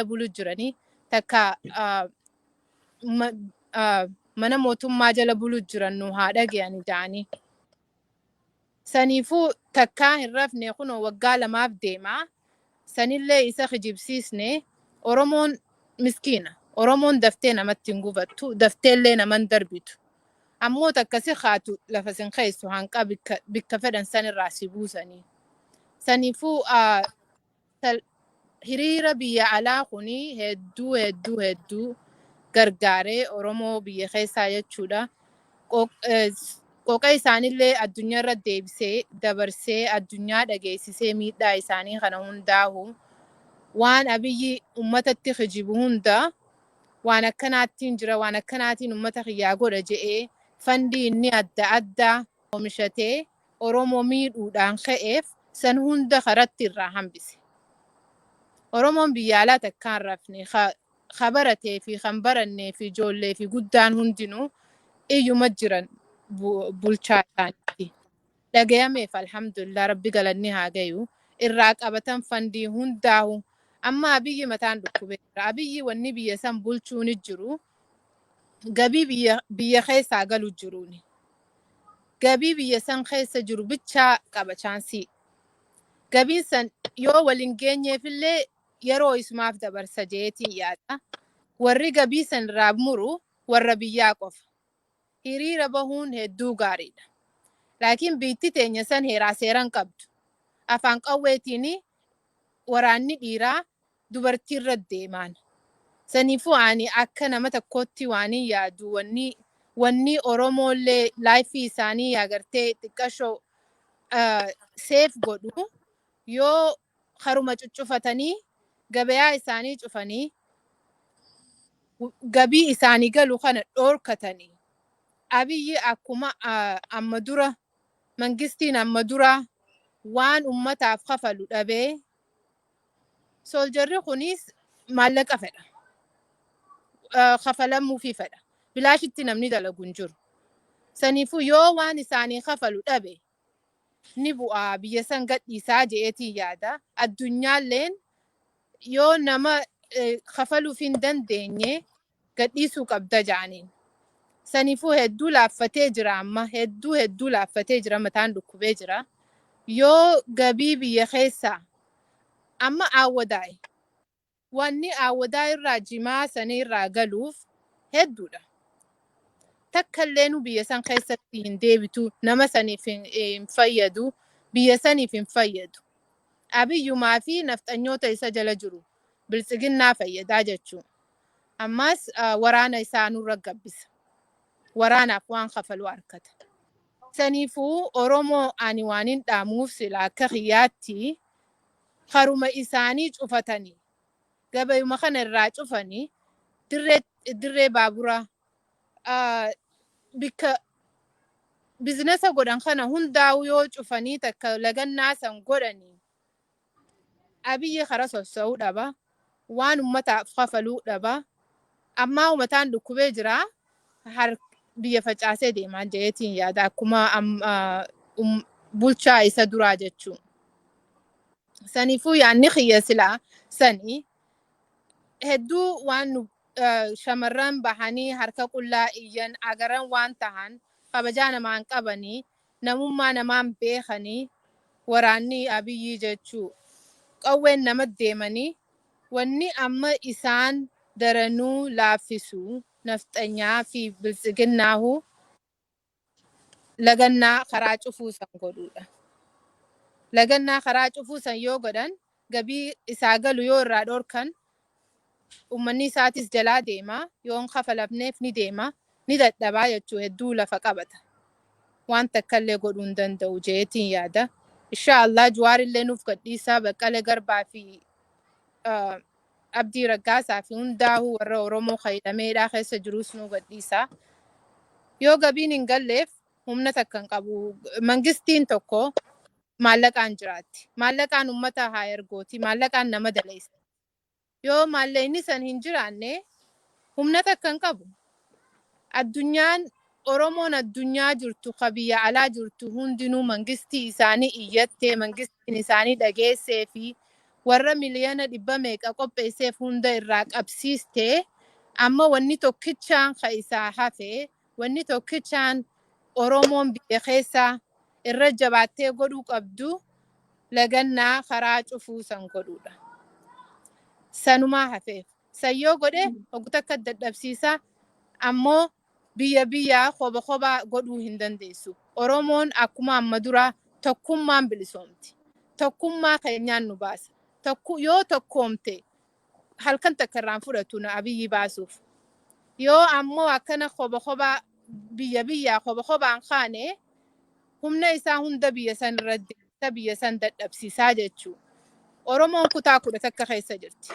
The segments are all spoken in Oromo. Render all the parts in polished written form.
bulu jiranii takka mana mootummaa jala bulu jiran nu haa dhaga'ani jedhanii. Saniifuu takkaa hin rafne kunoo waggaa 2 deemaa. Sanillee isa kijibsiisne Oromoon miskiina. Oromoon daftee namatti hin gubattu, dafteellee naman darbitu. Ammoo takkasi haatu lafa sin keessu hanqa bikka fedhan sanirraa si buusanii. Saniifuu hiriira biyya alaa kuni hedduu gargaaree Oromoo biyya keessaa jechuudha. Qoqa isaanillee addunyaarra deebisee dabarsee addunyaa dhageessisee miidhaa isaanii kana hundaahu waan Abiyyi ummatatti kijibu hunda waan akkanaattiin jira waan akkanaatiin ummata kiyyaa godha je'ee fandii inni adda addaa oomishatee Oromoo miidhuudhaan ka'eef san hunda karatti irraa hambise. Oromoon biyya alaa takkaan rafne baratee fi kan barannee fi ijoollee fi guddaan hundinuu iyyuma jiran bulchaa isaaniiti. Dhagayameef alhamdulillah rabbi galanni haa gayu irraa qabatan fandii hundaahu amma Abiyyi mataan dhukkubee jira. Abiyyi wanni biyya san bulchuun jiru gabii biyya keessaa galu jiruuni. Gabii biyya san keessa jiru bichaa qaba chaansii. Gabiin san yoo waliin geenyeefillee yeroo isumaaf dabarsa jeetiin yaada. Warri gabii san irraa muru warra biyyaa qofa. Hiriira bahuun hedduu gaariidha. Laakiin biitti teenya san heeraa seeran qabdu. Afaan qawweetiin waraanni dhiiraa dubartiirra deemaan. Saniifuu ani akka nama tokkotti waanii yaadu wanni Oromoollee laayifii isaanii agartee xiqqashoo seef godhu yoo haruma cuccufatanii gabayaa isaanii cufanii gabii isaanii galu kana dhoorkatanii. Abiyyi akkuma amma dura mangistiin amma dura waan ummataaf kafalu dhabee sooljarri kunis maallaqa fedha. Kafalamuufii fedha. Bilaashitti namni dalagu hin jiru. Saniifuu yoo waan isaanii kafalu dhabe ni bu'aa biyya san gadhiisaa je'eetiin yaada. Addunyaalleen yoo nama kafaluuf hin dandeenye gadhiisuu qabda ja'aniin. Saniifuu hedduu laaffatee jira amma hedduu laaffatee jira mataan dhukkubee jira. Yoo gabii biyya keessaa amma aawwadaa'e. Wanni aawwadaa irraa jimaa sanii irraa galuuf hedduudha. Takkallee nu biyya san keessatti hin deebitu nama saniif hin fayyadu biyya saniif hin fayyadu. Abiyyumaa fi nafxanyoota isa jala jiru biltsiginnaa fayyadaa jechuudha. Ammas waraana isaa nurra gabbisa. Waraanaaf waan kafalu harkata. Saniifuu Oromoo ani waan hin dhaamuuf sila akka kiyyaatti haruma isaanii cufatanii gabayuma kana irraa cufanii dirree baaburaa bikka bizinesa godhan kana hundaa'u yoo cufanii takka lagannaa san godhanii Abiyyi kara sossa'uu dhaba waan ummataaf kafaluu dhaba ammaa ummataan dhukkubee jira biyya facaasee deemaa jeetiin yaada akkuma bulchaa isa duraa jechuun. Saniifuu yaanni kiyya silaa sanii hedduu waan shamarran bahanii harka qullaa iyyan agaran waan tahan kabajaa namaan qabanii namummaa namaan beekanii waraanni Abiyyi jechuu qawween nama deemanii wanni amma isaan daranuu laaffisu nafxanyaa fi biltsiginnaahu lagannaa karaa cufuu san godhuudha. Lagannaa karaa cufuu san yoo godhan gabii isaa galu yoo irraa dhorkan ummanni isaatis jalaa deema yoon kafalafneef ni deema ni dadhabaa jechuu hedduu lafa qabata. Waan takkallee godhuu hin danda'u jeetiin yaada. Inshaallah Jawaarillee nuuf gadhiisaa Baqqalee Garbaa fi Abdii Raggaasaa fi hundaahu warra Oromoo fayyadameedhaa keessa jirus nu gadhiisaa. Yoo gabiin hin galleef humna takka hin qabu. Mangistiin tokko maallaqaan jiraatti. Maallaqaan ummata haa ergooti. Maallaqaan nama daleessa. Yoo maallaqni san hin jiraanne humna takka hin qabu. Addunyaan Oromoon addunyaa jirtu ka biyya alaa jirtu hundinuu mangistii isaanii iyyattee mangistiin isaanii dhageessee fi warra miliyoona 100 qopheesseef hunda irraa qabsiistee amma wanni tokkichaan isaa hafe wanni tokkichaan Oromoon biyya keessaa irra jabaattee godhuu qabdu lagannaa karaa cufuu san godhuudha. Sanumaa hafeef. Sayyoo godhe hogguta akka dadhabsiisa ammoo biyya qoba godhuu hin dandeessu. Oromoon akkuma amma dura tokkummaan bilisoomti. Tokkummaa keenyaan nu baasa. Yoo tokkoomte halkan takka irraan fudhatu na Abiyyi baasuuf. Yoo ammoo akkana qoba biyya qobaan kaane humna isaa hunda biyya san irratti biyya san dadhabsiisaa jechuudha. Oromoon kutaa 10 keessa jirti.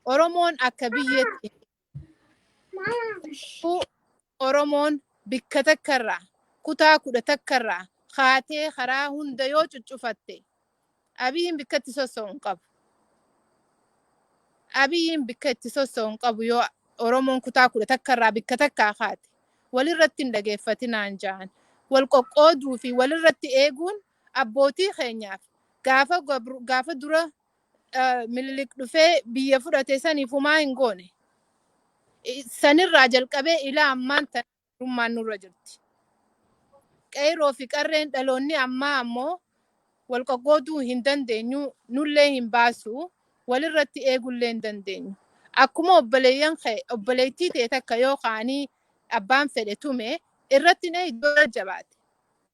Oromoon akka biyyeetti Oromoon bikka takkarraa kutaa 10 irraa kaatee karaa hunda yoo cuccufatte Abiyyiin bikka itti sosso'uun qabu. Abiyyiin bikka itti sosso'uun qabu yoo Oromoon kutaa 10 irraa bikka takkaa kaate walirratti hin dhageeffatinaan ja'an. Wal qoqqooduu fi walirratti eeguun abbootii keenyaaf gaafa dura Minilik dhufee biyya fudhate saniif humaa hin goone. Sanirraa jalqabee ilaa ammaan tanummaan nurra jirti. Qeeroo fi qarreen dhaloonni ammaa ammoo wal qoqqooduu hin dandeenyu, nullee hin baasu, walirratti eegullee hin dandeenyu. Akkuma obboleettii ta'e takka yoo kaanii abbaan fedhe tume irratti na iddoo jabaate.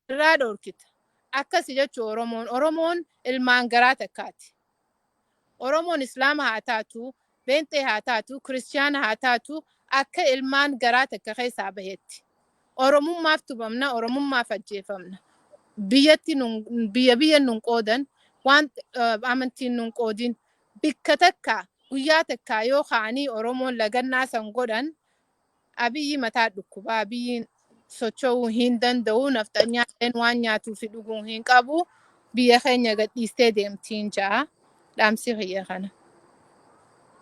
Irraa dhoorkita. Akkasi jechuun Oromoon ilmaan garaa takkaati. Oromoon Islaama haa taatu, Beenxee haa taatu, Kiristiyaana haa taatu akka ilmaan garaa takka keessaa bahetti. Oromummaaf tubamna, Oromummaaf ajjeefamna. Biyya nun qoodan, waan amantiin nun qoodin, bikka takka guyyaa takka yoo kaanii Oromoon lagannaa san godhan Abiyyi mataa dhukkuba. Abiyyiin socho'uu hin danda'u, nafxanyaan waan nyaatuu fi dhuguu hin qabu. Biyya keenya gadhiistee deemtiin ja'a. Dhaamsi kiyya kana.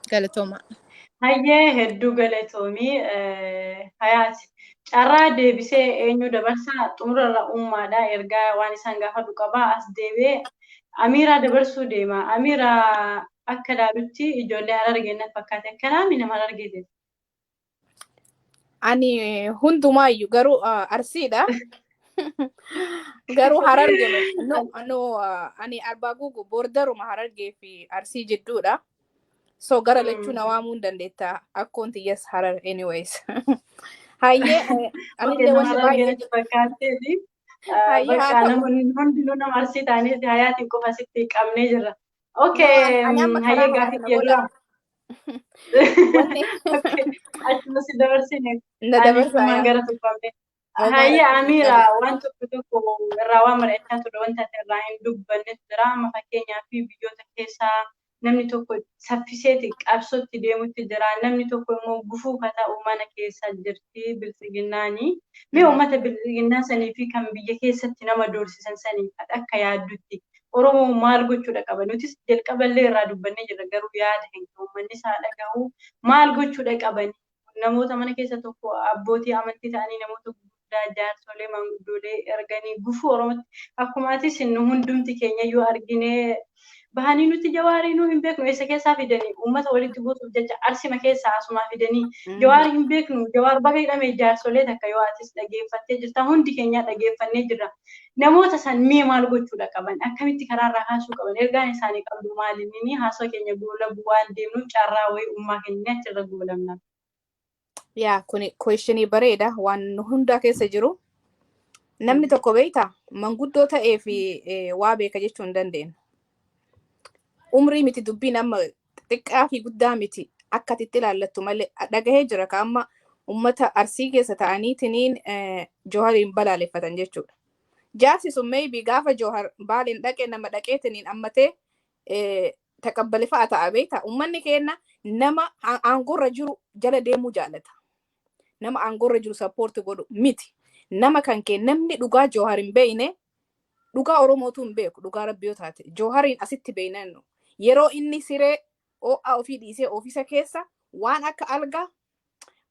Galatooma. Hayyee hedduu galatoomii hayaati. Carraa deebisee eenyu dabarsaa xumurarra uummaadha ergaa waan isaan gaafadhu qabaa as deebi'ee Amiiraa dabarsuu deema. Amiiraa akka ilaalutti ijoollee Harargee natti fakkaate akkanaami nama Harargeeti. Ani hundumaayyuu garuu Arsiidha. Garuu Harargee ani Arbaa Guuguu boordaruma Harargee fi Arsii jidduudha. So gara lachuu na waamuu hin dandeetta. Akkoon tiyyas Harar anyways. Hayyee anillee waan baay'ee fakkaatteeti. Bakka namoonni hundinuu nama Arsii ta'aniiti hayaatiin qofa sitti qabnee jirra. Okay, hayyee gaaffii jedhudha. Achuma si dabarsine. Anis gara tuffamne. Hayyee Amiiraa waan tokko irraa waan mari'achaa ture wanta irraa hin dubbanne jira. Amma fakkeenyaaf biyyoota keessaa namni tokko saffiseeti qabsootti deemutti jira. Namni tokko immoo gufuu ta'uu mana keessa jirti bilchiginnaanii. Mee uummata bilchiginnaa sanii fi kan biyya keessatti nama doorsisan sanii akka yaaddutti Oromoo maal gochuudha qaba? Nutis jalqaballee irraa dubbannee jirra garuu yaada hin uummanni isaa dhaga'u maal gochuudha qabani? Namoota mana keessa tokko abbootii amantii ta'anii namoota guddaa jaarsolee manguddoolee erganii gufuu Oromootti akkuma atis hundumti keenya yoo argine bahanii nuti Jawaarii nu hin beeknu eessa keessaa fidanii uummata walitti buusuuf jecha Arsima keessaa asumaa fidanii Jawaarii hin beeknu Jawaar bakka hidhamee jaarsolee takka yoo atis dhageeffattee jirta hundi keenya dhageeffannee jirra. Namoota san mee maal gochuudha qaban? Akkamitti karaarraa kaasuu qaban? Ergaan isaanii qabdu maaliin haasoo keenya goola bu'aan deemnu carraa wayii ummaa keenya achirra goolamna. Yaa kuni questionii bareeda waan hundaa keessa jiru. Namni tokko beektaa manguddoo ta'ee fi waa beeka jechuu hin dandeenyu. Umrii miti dubbiin amma xiqqaa fi guddaa miti akka itti ilaallattu malee dhagahee jira ka amma ummata Arsii keessa ta'aniitiniin Jawaarin balaaleffatan jechuudha. Jaarsi sun maybe gaafa Jawaar baaliin dhaqee nama dhaqeetiniin ammatee taqabbale fa'a ta'a beektaa. Ummanni keenya nama aangorra jiru jala deemuu jaallata. Nama aangorra jiru sappoorti godhu miti. Nama kan kee namni dhugaa Jawaar hin beekne dhugaa Oromootu hin beeku dhugaa Rabbi yoo taate Jawaarin asitti beeknannu. Yeroo inni siree OA ofii dhiisee ofiisa keessa waan akka algaa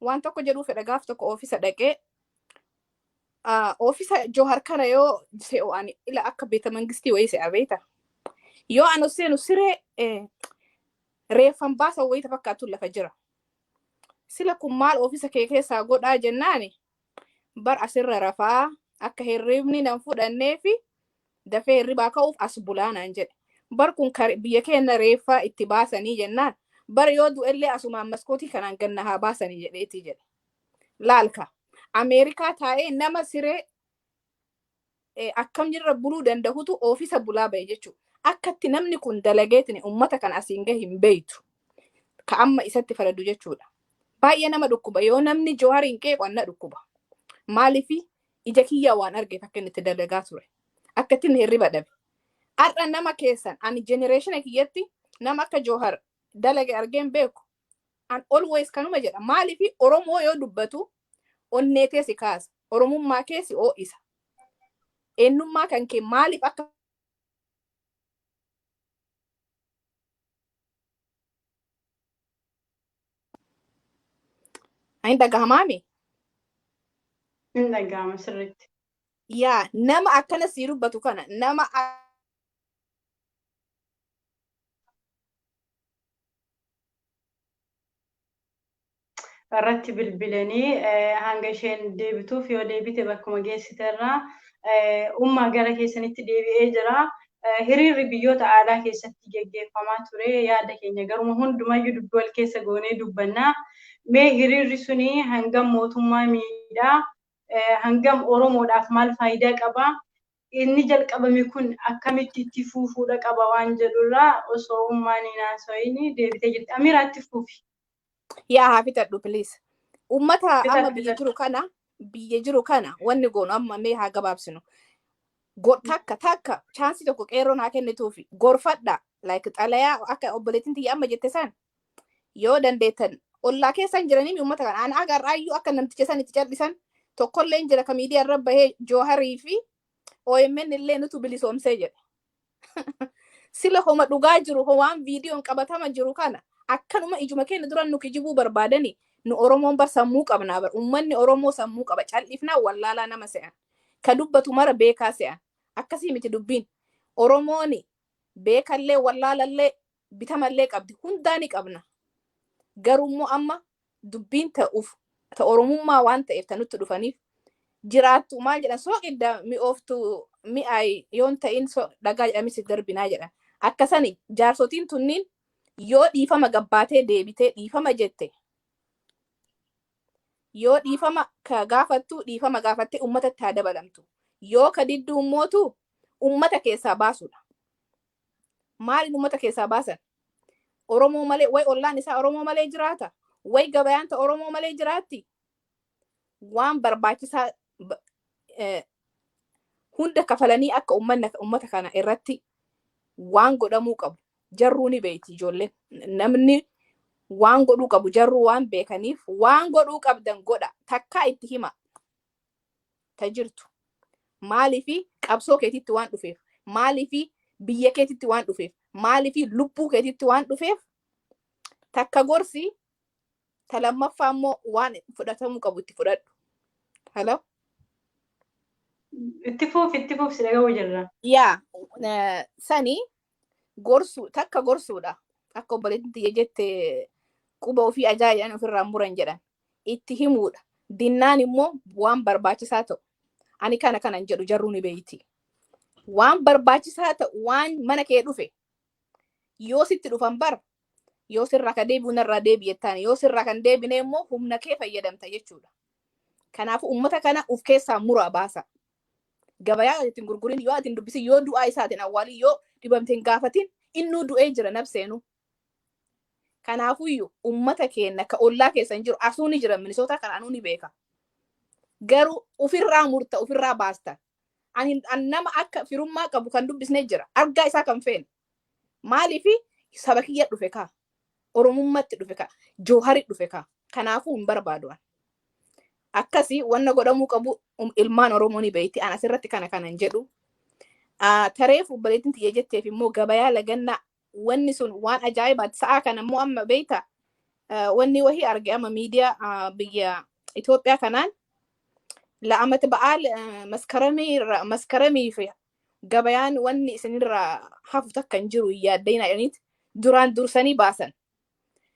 waan tokko jedhuu fedha gaaf tokko ofiisa dhaqee ofiisa Jawaar kana yoo se'o'an ila akka beeta mangistii wayii se'a beeta. Yoo anu seenu siree reeffan baasa wayita fakkaatu lafa jira. Sila kun maal ofiisa kee keessaa godhaa jennaani bar asirra rafaa akka hirribni nan fudhannee fi dafee hirribaa ka'uuf as bulaanaan jedhe. Bar kun biyya keenya reeffaa itti baasanii jennaan bar yoo du'ellee asumaan maskootii kanaan ganna haa baasanii jedheetii jedhe. Laalka Ameerikaa taa'ee nama siree akkam jirra buluu danda'utu ofiisa bulaa ba'e jechuudha. Akkatti namni kun dalageetiin ummata kan asiin gahe hin beeytu. Ka amma isatti faradu jechuudha. Baay'ee nama dhukkuba yoo namni Jawaarin qeequ anna dhukkuba. Maaliifi ija kiyyaa waan argeef akka inni itti dalagaa ture. Akkatti inni hirriba dhabe. Har'a nama keessan ani generation kiyyatti nama akka Jawaar dalage argeen beeku. An always kanuma jedha. Maaliifi Oromoo yoo dubbatu onneetee si kaasa. Oromummaa keessi oo'isa. Eenyummaa kan kee maaliif akka ayin dhagahamaami? Hin dhagahama sirriitti. Yaa nama akkana sii dubbatu kana nama irratti bilbilanii hanga isheen deebituuf yoo deebite bakkuma geessiterraa ummaa gara keessanitti deebi'ee jira. Hiriirri biyyoota aadaa keessatti geggeeffamaa ture. Yaada keenya garuma hundumayyuu dubbii wal keessa goonee dubbannaa. Mee hiriirri suni hangam mootummaa miidhaa? Hangam Oromoodhaaf maal faayidaa qaba? Inni jalqabame kun akkamitti itti fufuudha qaba waan jedhurraa osoo ummaan hin haasa'in deebitee jirti. Amiraa itti fufi. yaa haa fixadhu please. Ummata amma biyya jiru kana wanni goonu amma mee haa gabaabsinu. Takka chaansii tokko qeerroon haa kennituufi gorfadha like xalayaa akka obboleettiin tiyya amma jette san yoo dandeettan ollaa keessan jiranii ummata kana ana agarraayyuu akka namticha san itti callisan tokkollee hin jira ka miidiyaa irra bahee Jawaarii fi OMN illee nutu bilisoomsee jedhe. Sila homa dhugaa jiru waan viidiyoon qabatama jiru kana akkanuma ijuma keenya duran nu kijibuu barbaadani nu Oromoon bar sammuu qabnaa bar ummanni Oromoo sammuu qaba callifnaa wallaalaa nama se'an ka dubbatu mara beekaa se'an akkasii miti dubbiin Oromooni beekallee wallaalallee bitamallee qabdi hundaani qabna garummoo amma dubbiin ta'uuf ta Oromummaa waan ta'eef ta nutti dhufaniif jiraattu maal jedhan sooqidda mi'ooftu mi'aay yoon ta'in dhagaa jedhamis darbinaa jedhan akkasani jaarsotiin tunniin yoo dhiifama gabbaatee deebitee dhiifama jette yoo dhiifama ka gaafattu dhiifama gaafattee ummatatti haa dabalamtu yoo ka didduu ummootu ummata keessaa baasuudha. Maaliin ummata keessaa baasan? Oromoo malee way ollaan isaa Oromoo malee jiraata way gabayaan ta Oromoo malee jiraatti waan barbaachisaa hunda kafalanii akka ummata kana irratti waan godhamuu qabu. Jarruu ni beekti ijoolleen namni waan godhuu qabu jarruu waan beekaniif waan godhuu qabdan godha takkaa itti hima ta jirtu maaliifi qabsoo keetitti waan dhufeef maaliifi biyya keetitti waan dhufeef maaliifi lubbuu keetitti waan dhufeef takka gorsi ta lammaffaa immoo waan fudhatamuu qabu itti fudhadhu. Hello? Itti fuuf si dhaga'uu jirra. Yaa sanii takka gorsuudha akka obboleettiin tiyya jette quba ofii ajaa'ibaan ofirraa muran jedhan itti himuudha. Dinnaan immoo waan barbaachisaa ta'u ani kanan jedhu jarruu ni beeyti. Waan barbaachisaa ta'u waan mana kee dhufe yoo sitti dhufan bar yoo sirraa ka deebi'u narraa deebi'ettaan yoo sirraa kan deebine immoo humna kee fayyadamta jechuudha. Kanaafuu ummata kana uf keessaa muraa baasa. Gabayaa ittiin gurgurin yoo atin dubbisin yoo du'aa isaatiin awwaalii yoo dhibamteen gaafatin innuu du'ee jira nafseenu. Kanaafuyyuu ummata keenya ka ollaa keessan jiru asuu ni jira Minisoota kan anuu ni beeka. Garuu ofirraa murta ofirraa baasta. Ani nama akka firummaa qabu kan dubbisnee jira argaa isaa kan feene. Maaliifi saba kiyya dhufe kaa Oromummatti dhufe kaa Jawaarii dhufe kaa kanaafuu hin barbaadu'an. Akkasii wanna godhamuu qabu ilmaan Oromoo ni beeyti an asirratti kanan jedhu. Tareef obboleettiin tiyya jetteef immoo gabayaa lagannaa wanni sun waan ajaa'ibaati sa'aa kana immoo amma beeyta wanni wahii arge amma miidiyaa biyya Itoophiyaa kanaan la'amata ba'aal maskaramii fi gabayaan wanni isinirraa hafu takka hin jiru yaaddayna jedhaniit duraan dursanii baasan.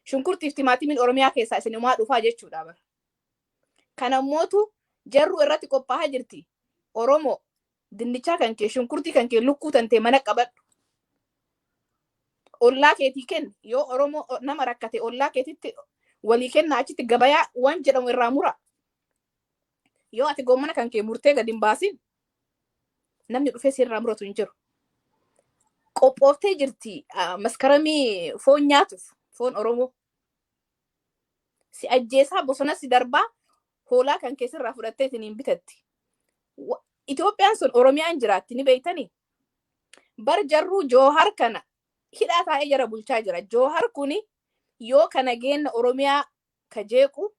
Shunkurtiif timaatimiin Oromiyaa keessaa isinumaa dhufaa jechuudha bara. Kanammootu jarru irratti qophaa'aa jirti. Oromoo dinnichaa kan kee shunkurtii kan kee lukkuu tantee mana qabadhu. Ollaa keetii kenni yoo Oromoo nama rakkate ollaa keetitti walii kenna achitti gabayaa waan jedhamu irraa mura. Yoo ati goommana kan kee murtee gadi hin baasin namni dhufee sirraa muratu hin jiru. Qophooftee jirti maskaramii foon nyaatuuf foon Oromoo. Si ajjeesaa bosona si darbaa hoolaa kan keessirraa fudhattee isiniin bitatti. Itoophiyaan sun Oromiyaan jiraatti ni beeytanii. Bar jarruu Joohar kana hidhaa taa'ee jara bulchaa jira. Joohar kuni yoo kana geenna Oromiyaa ka jeequ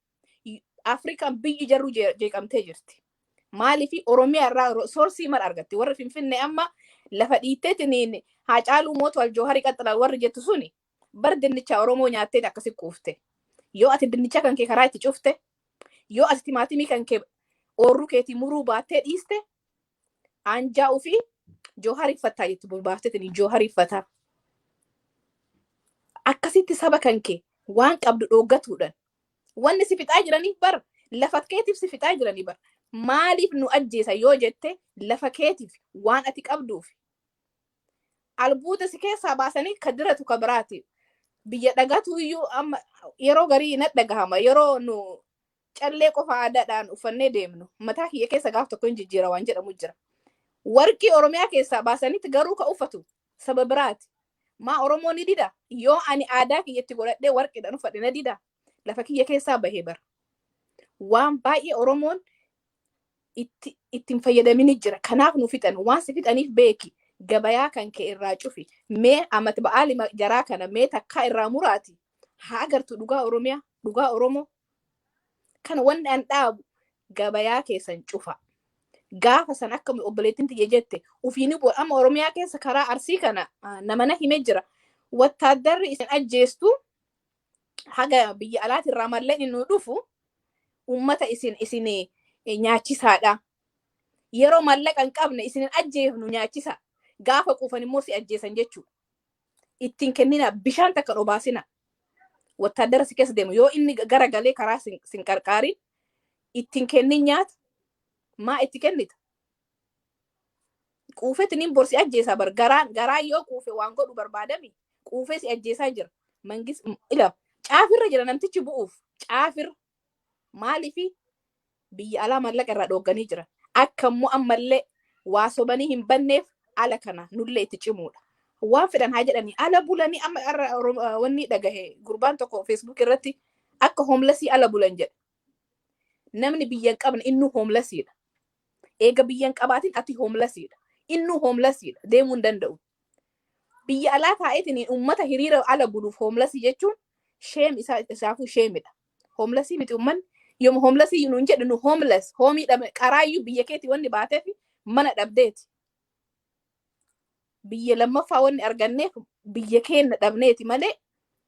Afrikaan biyyi jarruu jeeqamtee jirti. Maaliifi Oromiyaa irraa soorsii mara argatti. Warri Finfinnee amma lafa dhiitteetiniin Haacaaluu Mootuwal Jooharii qaxxalaan warri jettu suni bar dinnicha Oromoo nyaattee akkasi kuufte. Yoo ati dinnicha kan kee karaa itti cufte, yoo ati timaatimii kan kee oorruu keetii muruu baattee dhiiste, anjaa ofii Joohariiffataa jettu bulbaafteetiniin Joohariiffataa. Akkasitti saba kan kee waan qabdu dhoggatuudhaan wanni si fixaa jiranii bar lafa keetiif si fixaa jiranii bar maaliif nu ajjeesa yoo jette lafa keetiif waan ati qabduuf albuuda si keessaa baasanii kadiratu kabiraati biyya dhagatu iyyuu amma yeroo garii na dhagahama yeroo nu callee qofa aadaadhaan uffannee deemnu mataa kiyya keessa gaaf tokko hin jijjiira waan jedhamu jira. Warqii Oromiyaa keessaa baasanitti garuu ka uffatu saba biraati. Maa Oromoo ni dida yoo ani aadaa kiyyatti godhadhee warqiidhaan uffadhe na dida lafa kiyya keessaa bahee bara. Waan baay'ee Oromoon ittiin fayyadamini jira. Kanaaf nu fixan waan si fixaniif beeki gabayaa kan kee irraa cufi mee amati ba'aali jaraa kana mee takkaa irraa muraati haa agartu dhugaa Oromiyaa dhugaa Oromoo kana wanni an dhaabu gabayaa keessan cufa. Gaafa san akka obboleettiin tiyya jette ufiini amma Oromiyaa keessa karaa Arsii kana namana himee jira. Wattaaddarri isin ajjeestu haga biyya alaati irraa mallee inni dhufu ummata isin nyaachisaadha. Yeroo mallaqa hin qabne isin ajjeefnu nyaachisa. Gaafa quufan immoo si ajjeesan jechuudha. Ittiin kennina bishaan takka obaasina. Wattaaddara si keessa deemu yoo inni garagalee karaa sin qarqaarin ittiin kennin nyaata. Maa itti kennita? Quufetiniin borsi ajjeesaa bar garaan yoo quufe waan godhu barbaadami quufee si ajjeesaa jira. Mangis ila caafirra jira namtichi bu'uuf caafirra maaliifi biyya alaa mallaqa irraa dhoogganii jira. Akkammoo ammallee waa sobanii hin banneef ala kana nullee itti cimuudha. Waan fedhan haa jedhanii ala bulanii amma wanni dhagahe gurbaan tokko Facebook irratti akka hoomlasii ala bulan jedha. Namni biyya hin qabne innu hoomlasiidha. Eega biyyan qabaatiin ati hoomlasiidha. Innu hoomlasiidha. Deemuu hin danda'u. Biyya alaa taa'eetiin uummata hiriira ala buluuf hoomlasii jechuun sheem isaafuu sheemidha. Hoomlasii miti uummanni yooma hoomlasii nuun jedhu nu hoomles hoomiidha qaraayyuu biyya keetii wanni baateef mana dhabdeeti. Biyya lammaffaa wanni arganneef biyya keenya dhabneeti malee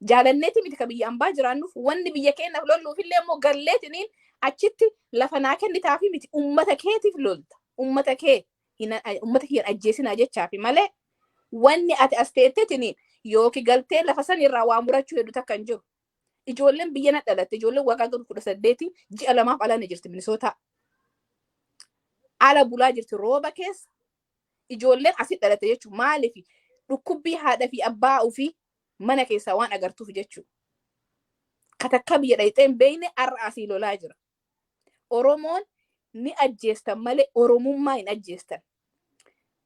jaalanneeti miti ka biyya ambaa jiraannuuf wanni biyya keenyaaf lolluufillee immoo galleetiniin achitti lafa naa kennitaafi miti ummata keetiif lolta. Ummata kee hin ajjeesinaa jechaafi malee wanni ati as teetteetiniin yooki galtee lafa san irraa waa murachuu heddu takka hin jiru. Ijoolleen biyya na dhalatte ijoolleen waggaa 18 ji'a lamaaf ala ni jirti Minisootaa. Ala bulaa jirti rooba keessa. Ijoolleen asit dhalatte jechuun maaliifi dhukkubbii haadha fi abbaa ofii mana keessaa waan agartuuf jechuudha. Katakka biyya dhayxeen beeyne arra asii lolaa jira. Oromoon ni ajjeestan malee Oromummaa hin ajjeestan.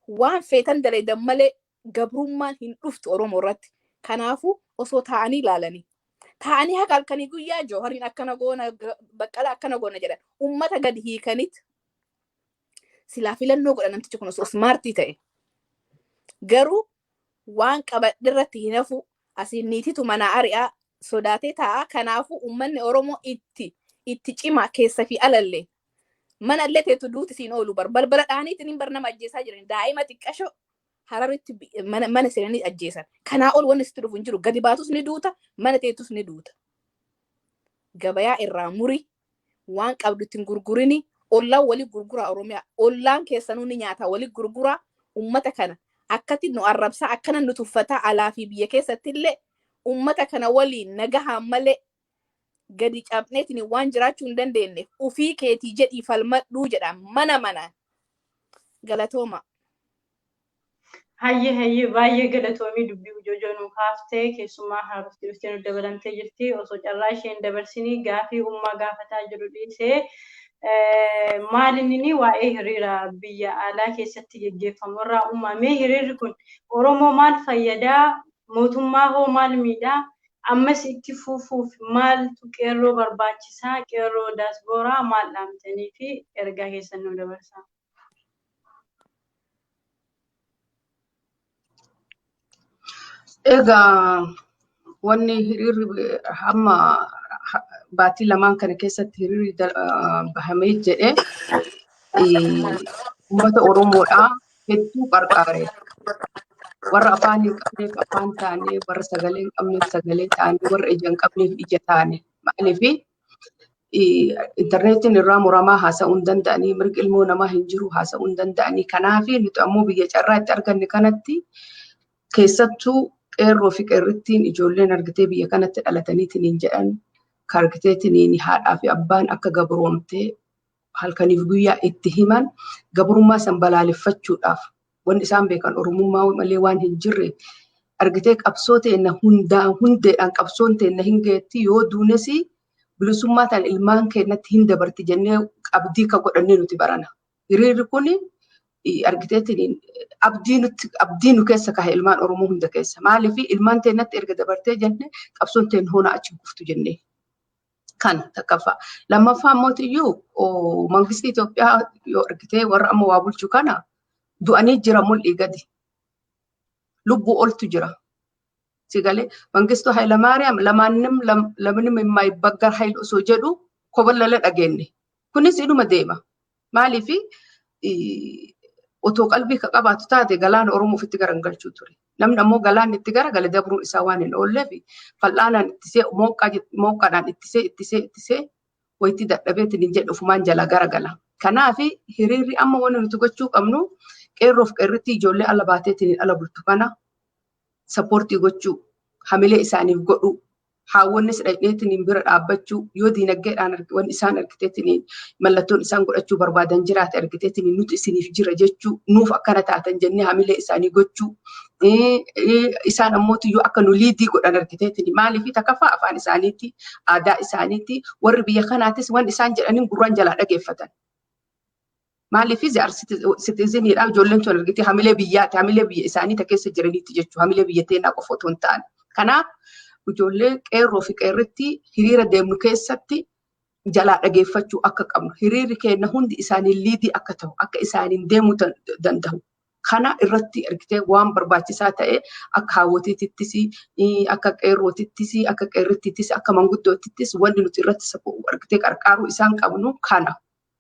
Waan feetan dalaydan malee gabrummaan hin dhuftu Oromoo irratti. Kanaafuu osoo taa'anii ilaalanii. Taa'anii haqa halkanii guyyaa Joohariin akkana goona Baqqalaa akkana goona jedhan. Ummata gadi hiikanit silaa filannoo godha namtichi kun osoo smaartii ta'e. Garuu waan qabadhirratti hin hafu asiin niititu mana ari'aa sodaatee taa'a. Kanaafuu uummanni Oromoo itti cimaa keessa fi alallee mana illee teetu duuti siin oolu balbala dhaaniitiin hin barnama ajjeesaa jiran daa'ima xiqqashoo Hararitti mana seenanii ajjeesan. Kanaa ol wanni sitti dhufu hin jiru. Gadi baatus ni duuta, mana teetus ni duuta. Gabayaa irraa muri waan qabdu ittiin gurgurini ollaan walii gurguraa Oromiyaa. Ollaan keessanuu ni nyaata walii gurguraa ummata kana akkatti nu arrabsaa akkana nu tuffataa alaa fi biyya keessatti illee ummata kana waliin nagahaan malee gadi cabneetiin waan jiraachuu hin dandeenyeef ufii keetii jedhii falmadhuu jedha mana galatooma. Hayyee baay'ee galatoomii dubbii Wujoojoo nu kaaftee keessumaa haaroftii dhuftee nu dabalamtee jirti osoo carraa isheen dabarsinii gaafii ummaa gaafataa jiru dhiisee maalinni waa'ee hiriira biyya alaa keessatti geggeeffamu irraa uumamee hiriirri kun Oromoo maal fayyadaa mootummaa hoo maal miidhaa ammas itti fufuuf maaltu qeerroo barbaachisaa qeerroo daasbooraa maal dhaamtanii fi ergaa keessan nu dabarsaa. Egaa wanni hiriirri hamma baatii lamaan kana keessatti hiriirri bahamee jedhee uummata Oromoodhaa hedduu qarqaare. Warra afaan hin qabneef afaan taane, warra sagalee hin qabneef sagalee taane, warra ija hin qabneef ija taane. Maaliif intarneetiin irraa muramaa haasa'uu hin danda'anii, mirgi ilmoo namaa hin jiru haasa'uu hin danda'anii. Kanaaf nuti ammoo biyya carraa itti arganne kanatti keessattuu qeerroo fi qeerrittiin ijoolleen argitee biyya kanatti dhalataniitiin jedhan kargiteetiin haadhaa fi abbaan akka gabroomtee halkaniif guyyaa itti himan gabrummaa san balaaleffachuudhaaf wanti isaan beekan oromummaa malee waan hin jirre argitee qabsoo ta'e hundeedhaan qabsoon ta'e hin geetti yoo duunes bilisummaa tan ilmaan keenyatti hin dabarti jennee abdii ka godhannee nuti barana. Hiriirri kun argiteetiin abdii nu keessa kahe ilmaan Oromoo hunda keessa. Maaliif ilmaan teennatti erga dabartee jenne qabsoon teen hoona achi guftu jennee. Kan takkaffaa. Lammaffaa ammoo mangistii Itoophiyaa yoo argitee warra amma waa bulchu kana du'anii jira mul'ii gadi. Lubbuu oltu jira. Sigalee mangistuu Hayilamaariyaam lamaannim immaayibaggar hayil osoo jedhu kobalala dhageenye. Kunis inuma deema. Maaliif otoo qalbii ka qabaatu taate galaana Oromoo ofitti garangalchuu ture. Namni ammoo galaan itti garagale dabruun isaa waan hin oolleef fal'aanaan ittisee mooqqaadhaan ittisee wayitti dadhabeetiin hin jedhu ofumaan jala garagala. Kanaaf hiriirri amma wanti nuti gochuu qabnu qeerroof qeerritti ijoollee ala baateetiin ala bultu kana sappoortii gochuu hamilee isaaniif godhuu haawwannis dhaqneetiin bira dhaabbachuu yoo diinagdeedhaan wanti isaan argiteetiin mallattoon isaan godhachuu barbaadan jiraate argiteetiin nuti isiniif jira jechuu nuuf akkana taatan jennee hamilee isaanii gochuu isaan ammoo yoo akka nu liidii godhan argiteetiin maaliif takkaffaa afaan isaaniitti aadaa isaaniitti warri biyya kanaatis wanti isaan jedhaniin gurraan jalaa dhageeffatan. Maaliif sitiziniidhaaf ijoolleen tun argite hamilee biyyaati hamilee biyya isaanii ta keessa jiraniitti jechuu hamilee biyya teenyaa qofa otoo hin taane. Kanaaf ijoollee qeerroo fi qeerritti hiriira deemnu keessatti jalaa dhageeffachuu akka qabnu hiriirri keenya hundi isaanii liidii akka ta'u akka isaaniin deemuu danda'u. Kana irratti argitee waan barbaachisaa ta'e akka haawwatiittis akka qeerrootittis akka qeerrittis akka manguddoottis wanti nuti irratti argitee qarqaaruu isaan qabnu kana.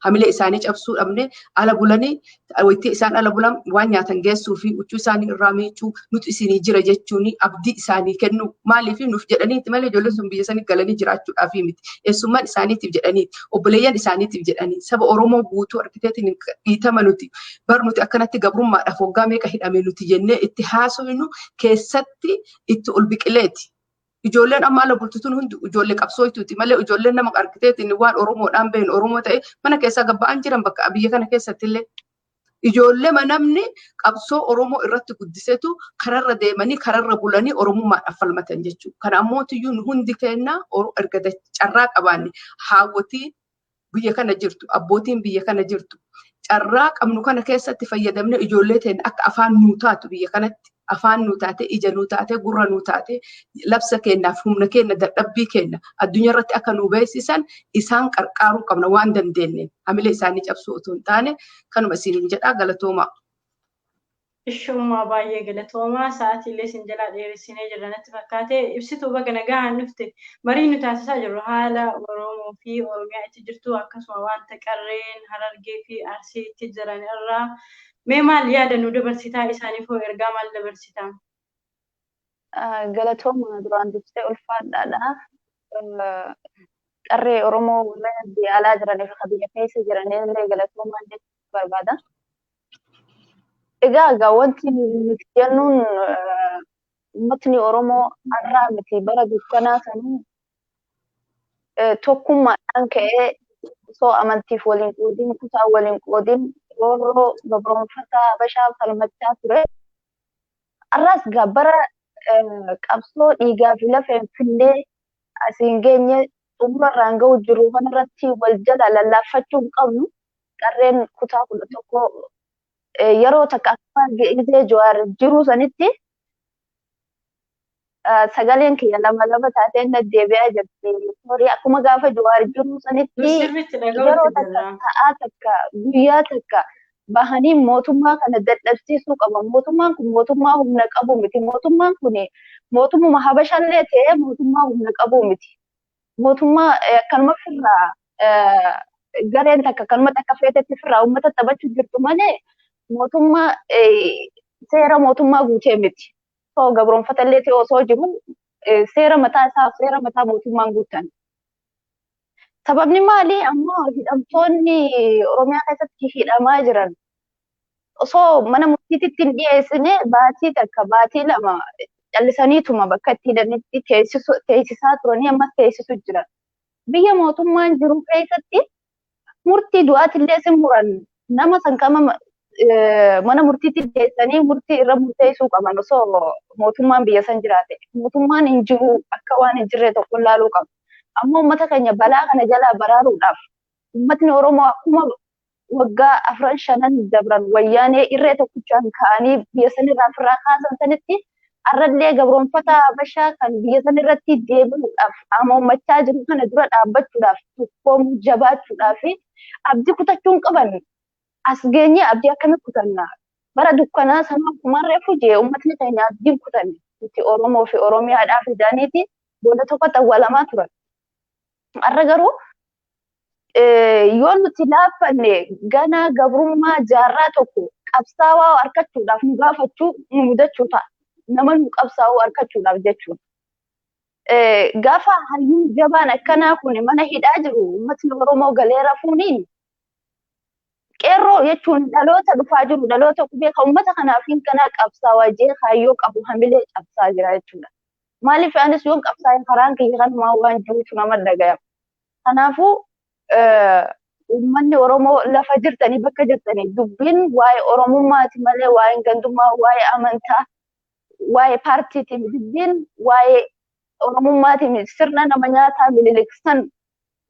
Hamilee isaanii cabsuu dhabne ala bulanii wayitti isaan ala bulan waan nyaatan geessuu fi huccuu isaanii irraa miicuu nuti isinii jira jechuun abdii isaanii kennu maaliif nuuf jedhaniiti malee ijoolleen sun biyya sanii galanii jiraachuudhaaf miti. Eessummaan isaaniitiif jedhanii obboleeyyan isaaniitiif jedhanii saba Oromoo guutuu argiteetiin dhiitama nuti bar nuti akkanatti gabrummaadhaaf waggaa meeqa hidhame nuti jennee itti haasofnu keessatti itti ol biqileeti. Ijoolleen amma ala bultuun hundi ijoollee qabsooytuuti malee ijoolleen nama argiteetiin waan Oromoodhaan beenu Oromoo ta'e mana keessaa gabba'an jiran bakka biyya kana keessatti illee ijoollee namni qabsoo Oromoo irratti guddisetu kararra deemanii kararra bulanii Oromummaadhaaf falmatan jechuudha. Kana ammoo nu hundi keenya erga carraa qabaanne haawwatiin biyya kana jirtu abbootiin biyya kana jirtu carraa qabnu kana keessatti fayyadamne ijoollee teenya akka afaan nuu taatu biyya kanatti. Afaan nuu taate, ija nuu taate, gurra nuu taate, labsa keenyaaf humna keenya dadhabbii keenya addunyaa irratti akka nuu beeksisan isaan qarqaaruu qabna waan dandeenye. Hamilee isaanii cabsuu otoo hin taane kanuma isiniin jedhaa galatoomaa. Ishummaa baay'ee galatoomaa sa'aatiillee isin jalaa dheeressinee jirra natti fakkaate ibsituu baga nagaan dhufte marii nu taasisaa jirru haala Oromoo fi Oromiyaa itti jirtu akkasuma wanta qarreen Harargee fi Arsii itti jiran irraa mee maal yaada nu dabarsitaa isaaniif hoo ergaa maal dabarsitaa? Galatooma duraan dursee ulfaadhaadha. Qarree Oromoo warra biyya alaa jiraniif akka biyya keessa jiranillee galatoomaan jechuu barbaada. egaa wanti nuti jennuun uummatni Oromoo har'aa miti bara dukkanaa sanuu tokkummaadhaan ka'ee osoo amantiif waliin qoodin kutaa waliin qoodin roorroo gabroonfataa Habashaa falmachaa ture. Har'as bara qabsoo dhiigaa fi lafeen fillee asiin geenye xumurarraan ga'u jiru kanarratti wal jala lallaaffachuu hin qabnu. Qarreen kutaa 11 yeroo takka akka gisee Jawaar jiru sanitti sagaleen kiyya lama taatee inni deebi'aa jirti. Horii akkuma gaafa Jawaar jiru sanitti yeroo takka ta'aa takka guyyaa takka bahanii mootummaa kana dadhabsiisuu qaban. Mootummaan kun mootummaa humna qabu miti. Mootummaan kun mootummaa Habashallee ta'ee mootummaa humna qabu miti. Mootummaa akkanuma firraa gareen takka kanuma akka feetetti firraa uummata taphachuu jirtu malee mootummaa seera mootummaa guutee miti. Osoo gabroonfatallee ta'e osoo jiru seera mataa isaa seera mataa mootummaan guutan. Sababni maali? Ammoo hidhamtoonni Oromiyaa keessatti hidhamaa jiran osoo mana murtiitti hin dhiyeessine baatii takka baatii lama callisaniituma bakka itti hidhanitti teessisaa turanii ammas teessisu jiran. Biyya mootummaan jiru keessatti murtii du'aatillee sin muran nama san kama mana murtiitti dhiyeessanii murtii irra murteessuu qaban osoo mootummaan biyya san jiraate. Mootummaan hin jiru akka waan hin jirre tokko ilaaluu qabu. Ammoo uummata keenya balaa kana jalaa baraaruudhaaf uummatni Oromoo akkuma waggaa 4-5 dabran wayyaanee irree tokkichaan ka'anii biyya sanirraa firraa kaasan sanitti har'allee gabroonfata Habashaa kan biyya sanirratti deebi'uudhaaf amoommachaa jiru kana dura dhaabbachuudhaaf tokkoomuu jabaachuudhaaf abdii kutachuun qaban. As geenye abdii akkamitti kutanna? Bara dukkanaa sana akkumaan reefu jee uummatni keenya abdiin kutanne nuti Oromoo fi Oromiyaadhaaf ijaaniiti booda tokkotti awwaalamaa turan. Har'a garuu yoo nuti laaffanne gana gabrummaa jaarraa tokko qabsaawaa harkachuudhaaf nu gaafachuu nu mudachuu ta'a. Nama nu qabsaa'uu harkachuudhaaf jechuudha. Gaafa hayyuun jabaan akkanaa kun mana hidhaa jiru uummatni Oromoo galee rafuuniin qeerroo jechuun dhaloota dhufaa jiru dhaloota qubee kan uummata kanaaf hin kana qabsaawaa jee kaayyoo qabu hamilee cabsaa jira jechuudha. Maaliif anis yoon qabsaa'e karaan kiyya kanumaa waan jiruutu nama dhagaya. Kanaafuu uummanni Oromoo lafa jirtanii bakka jirtanii dubbiin waa'ee Oromummaati malee waa'ee gandummaa waa'ee amantaa waa'ee paartiiti dubbiin waa'ee Oromummaati sirna nama nyaataa mililiksan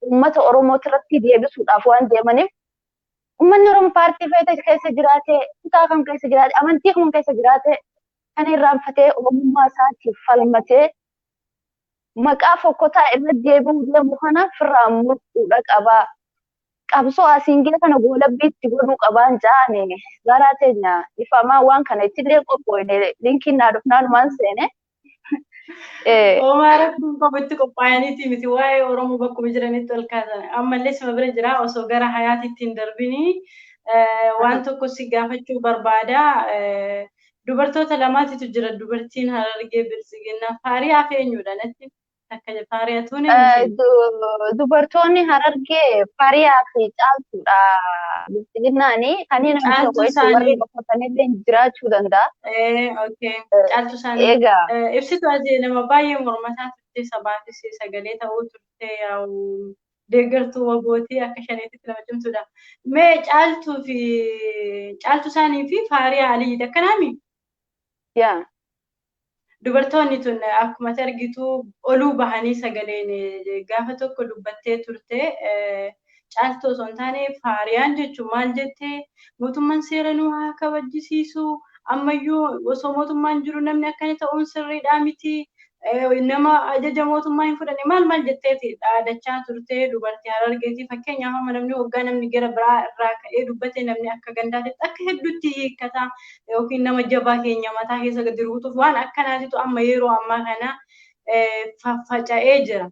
uummata Oromooti irratti deebisuudhaaf waan deemaniif uummanni Oromoo paartii feete keessa jiraate kutaa kam keessa jiraate amantii kam keessa jiraate kan irraanfatee Oromummaa isaatiif falmatee maqaa fokkotaa irra deebi'uu deemu kana firraa mul'uudha qaba. Qabsoo asiingee kana goolabbiitti godhuu qabaan jaane garaa teenya ifamaa waan kana ittillee qophoone linkiin naa dhufnaanumaan seene. Omaara kun kophaatti qophaa'aniiti miti waa'ee Oromoo bakkuma jiranitti ol kaasan. Ammallee sima bira jira osoo gara hayaatiitti hin darbini waan tokko si gaafachuu barbaada. Dubartoota lamaatitu jira dubartiin Harargee Biltsiginnaa Faariyaa fi eenyudha natti? Dubartoonni Harargee Faariyaa fi Caaltuudha. Biltsiginnaani kanneen warri boqotanillee jiraachuu danda'a. Caaltu isaanii. Egaa. Ibsitu ajee nama baay'ee mormataa turte sabaafis sagalee ta'uu turte yaa'u deeggartuu wagootii akka shaniititti nama cimtuudha. Mee caaltu isaanii fi Faariyaa Aliidha akkanaami? Yaa. Dubartoonni tun akkuma argitu oluu bahanii sagaleen gaafa tokko dubbattee turte caaltuu osoo hin taane Faariyaan jechuun maal jettee mootummaan seera nu haa kabajisiisu ammayyuu osoo mootummaan jiru namni akkana ta'uun sirriidhaa miti nama ajaja mootummaa hin fudhanne maal jetteeti dhaadachaa turte dubartii Harargeetii fakkeenyaaf amma namni waggaa namni gara biraa irraa ka'ee dubbate namni akka gandaatetti akka hedduutti hiikkata yookiin nama jabaa keenya mataa keessa gadi rukutuuf waan akkanaatitu amma yeroo ammaa kana faffaca'ee jira.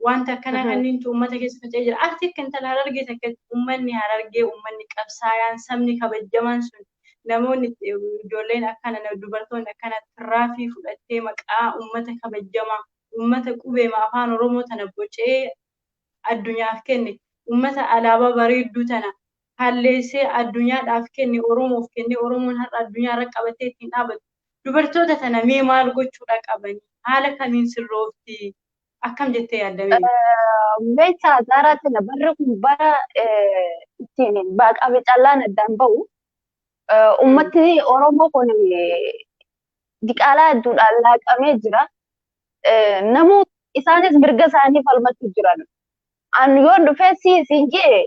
Wanta akkana kanniintu uummata keessa faca'ee jira. Ati akka intala Harargee takka uummanni Harargee uummanni qabsaayaan sabni kabajamaan sun namoonni ijoolleen akkana dubartoonni akkana tirraafii fudhattee maqaa uummata kabajamaa uummata qubeema afaan Oromoo tana bocee addunyaaf kenne uummata alaabaa bareedduu tana halleessee addunyaadhaaf kenne Oromoof kenne Oromoon har'a addunyaarra qabatee ittiin dhaabatu. Dubartoota tana mee maal gochuudha qabani? Haala kamiin sirroofti? Akkam jettee yaadda? Beektaa Zaaraa tana barri kun bara ittiin baaqabe callaan addaan ba'u. Ummati Oromoo kun diqaalaa hedduudhaan laaqamee jira. Namuu isaanis mirga isaanii falmachuu jiran. An yoo dhufee siin jee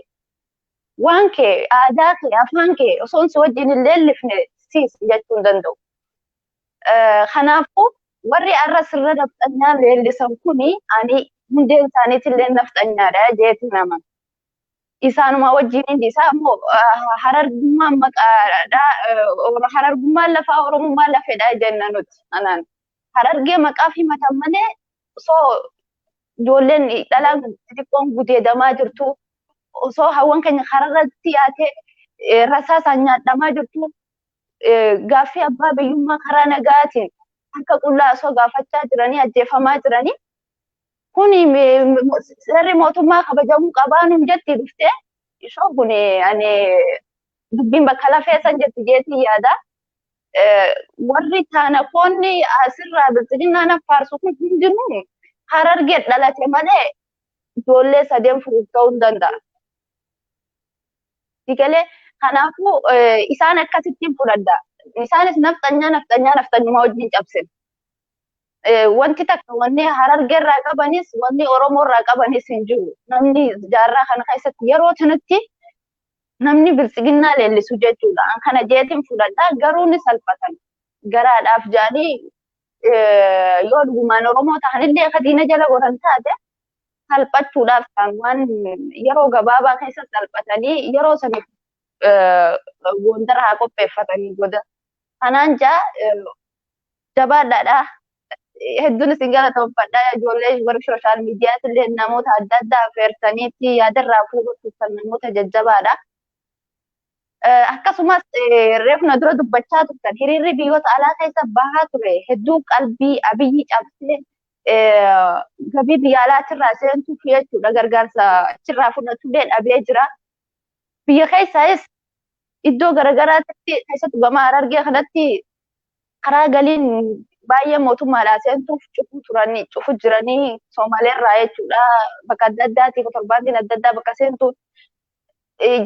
waan kee aadaa kee afaan kee osoo si wajjin hin leellifne siis jechuu hin danda'u. Kanaafuu warri arra sirra nafxanyaa leellisan kuni ani hundeen isaaniitillee nafxanyaadha jeeti nama. Isaanuma wajjin hindi isaa immoo harargummaan maqaadha. Harargummaan lafaa Oromummaan lafeedha jenna nuti anaan. Harargee maqaaf himatan malee osoo ijoolleen dhalaan xixiqqoon gudeedamaa jirtu osoo hawwan keenya kararratti yaatee rasaasaan nyaadhamaa jirtu gaaffii abbaa biyyummaa karaa nagaatiin akka qullaa osoo gaafachaa jiranii ajjeefamaa jiranii kuni sirri mootummaa kabajamuu qabaanuun jetti dhuftee ishoo kun ani dubbiin bakka lafeessan jetti jeetii yaada. Warri taanafoonni asirraa bilchiginaan affaarsu kun hundinuu Harargee dhalate malee ijoollee sadeen furuuf ta'uu hin danda'a. Digalee kanaafuu isaan akkasittiin fudhadha. Isaanis nafxanyuma wajjin cabsin. Wanti takka wanni Harargee irraa qabanis wanni Oromoo irraa qabanis hin jiru. Namni jaarraa kana keessatti yeroo sanatti namni bilchiginnaa leellisu jechuudha. An kana jeetiin fudhadha garuu ni salphatan. Garaadhaaf jaanii yoo dhugumaan Oromoo ta'anillee akka diina jala godhan taate salphachuudhaaf ta'an waan yeroo gabaabaa keessatti salphatanii yeroo saniif gondara haa qopheeffatanii godha. Kanaan jabaadhaadha. Hedduun isin galatoomfadha. Ijoollee warri sooshaal miidiyaatillee namoota adda addaa affeertaniitti yaadarraa fuudhuuf namoota jajjabaadha. Akkasumas reefna dura dubbachaa turtan hiriirri biyyoota alaa keessa bahaa ture hedduu qalbii abiyyi cabsee gabii biyya alaatirraa seentuuf jechuudha gargaarsa achirraa fudhatullee dhabee jira. Biyya keessaas iddoo garaagaraatti keessattuu gama Harargee kanatti karaa galiin baay'ee mootummaadhaa seentuuf cufu jiranii Somaaleerraa jechuudha. Bakka adda addaatiif torbaantiin adda addaa bakka seentuuf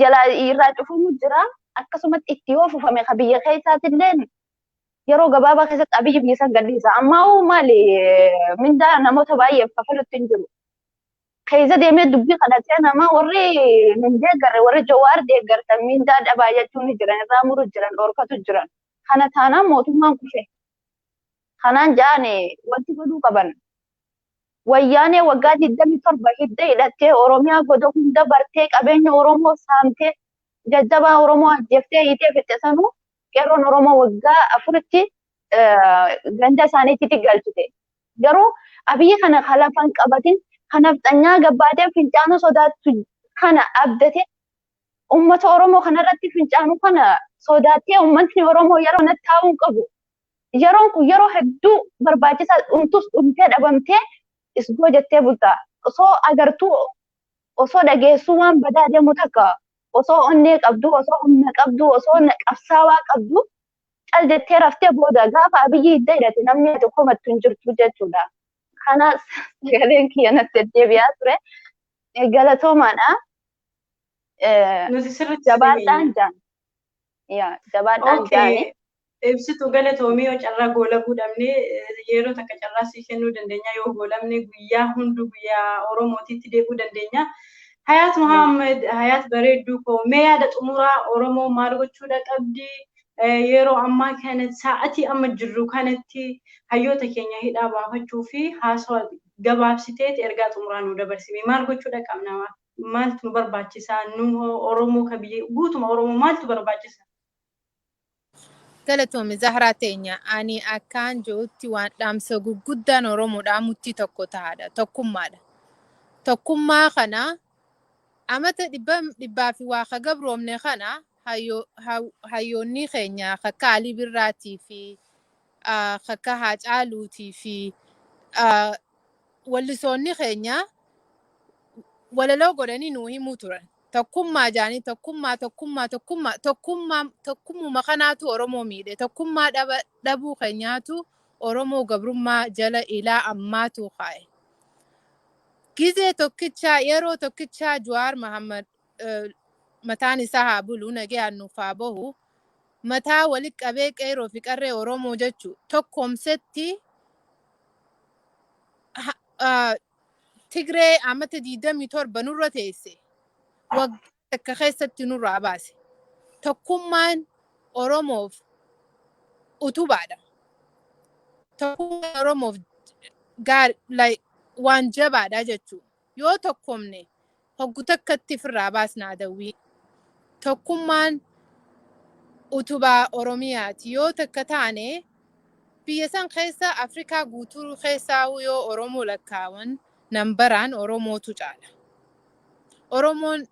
jala irraa cufamu jira. Akkasumatti itti yoo fufame ka biyya keessaatillee yeroo gabaabaa keessatti abiyyi biyya san gadhiisa. Ammaa maali mindaa namoota baay'eef kafalutti hin jiru. Keessa deemee dubbii kadhatee nama warri hin deeggarre warri Jawaar deeggartan mindaa dhabaa jechuun jiran irraa muru jiran dhorkatu jiran. Kana taanaan mootummaan kufe. Kanaan ja'an wanti godhuu qaban. Wayyaanee waggaa 27 hidda hidhattee Oromiyaa goda hunda bartee qabeenya Oromoo saamtee jajjabaa Oromoo ajjeeftee hiitee fitte sanuu qeerroon Oromoo waggaa 4tti ganda isaaniitti galchite. Garuu abiyyi kana kalafan qabatin kanaaf xanyaa gabbaatee fincaanuu sodaattu kana abdate uummata Oromoo kanarratti fincaanuu kana sodaattee uummatni Oromoo yeroo natti taa'uu qabu. Yeroon kun yeroo hedduu barbaachisaa dhumtee dhabamtee isgoo jettee bulta. Osoo agartuu osoo dhageessuu waan badaa deemu takka osoo onnee qabdu osoo humna qabdu osoo qabsaawaa qabdu cal jettee raftee booda gaafa abiyyi hidda hidhate namni ati komattu hin jirtu jechuudha. Kanaas galeen kiyya natti deddeebi'aa ture. Galatoomaadha. Jabaadhaan jaan. Jabaadhaan jaanii. Ibsituu galatoomii yoo carraa goolabuu dhabne yeroo takka carraa sii kennuu dandeenya yoo goolamne guyyaa hundu guyyaa Oromootiitti deebuu dandeenya. Hayaat Muhammad hayaat bareedduu koo mee yaada xumuraa Oromoo maal gochuudha qabdi yeroo ammaa kana sa'atii amma jirru kanatti hayyoota keenya hidhaa baafachuu fi haasawaa gabaabsiteeti ergaa xumuraa nu dabarsime maal gochuudha qabna maaltu barbaachisa nu Oromoo kabiyyee guutuma Oromoo maaltu barbaachisa. Galatoomii Zahraa teenya ani akkaan jirutti waan dhaamsa gurguddaan Oromoodhaa murtii tokko ta'aadha. Tokkummaadha. Tokkummaa kana amata dhibbaa fi waa ka gabroomne kana hayyoonni keenya akka Alii Birraatii fi akka Haacaaluutii fi wallisoonni keenya walaloo godhanii nuu himuu turan. tokkummaa jaanii tokkummaa kanaatu Oromoo miidhe tokkummaa dhabuu keenyaatu Oromoo gabrummaa jala ilaa ammaatu kaa'e. Gizee tokkichaa yeroo tokkichaa Jawaar Mohaammed mataan isaa haa bulu nagayaan nuuf haa bahu mataa walitti qabee qeeroo fi qarree Oromoo jechuu tokkoomsetti Tigree amata 27 nurra teesse waggaa takka keessatti nurraa baase. Tokkummaan Oromoof utubaadha. Tokkummaan Oromoof waan jabaadha jechuudha. Yoo tokkomne hoggu takkatti ofirraa baasnaa dawwii. Tokkummaan utubaa Oromiyaati. Yoo takka taane biyya san keessa Afrikaa guutuu keessaa yoo Oromoo lakkaawan nambaraan Oromootu caala. Oromoon